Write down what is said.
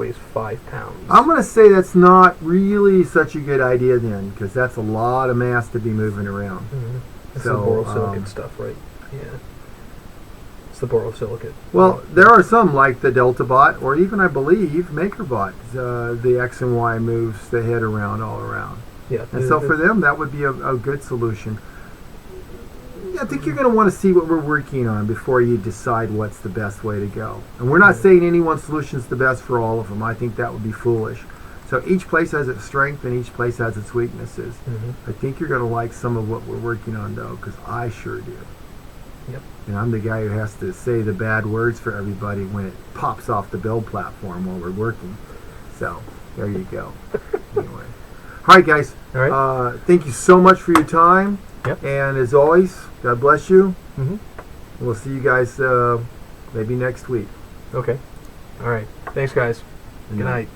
weighs 5 pounds. I'm going to say that's not really such a good idea then, because that's a lot of mass to be moving around. It's the borosilicate stuff, right? Yeah. It's the borosilicate. Well, there are some like the DeltaBot, or even I believe MakerBot. The X and Y moves the head around all around. Yeah. And so for them, that would be a good solution. I think you're going to want to see what we're working on before you decide what's the best way to go. And we're not saying any one solution is the best for all of them. I think that would be foolish. So each place has its strength and each place has its weaknesses. I think you're going to like some of what we're working on, though, because I sure do. Yep. And I'm the guy who has to say the bad words for everybody when it pops off the build platform while we're working. So there you go. Anyway. All right, guys. All right. Thank you so much for your time. Yep. And as always, God bless you. Mm-hmm. We'll see you guys maybe next week. Okay. All right. Thanks, guys. Good night.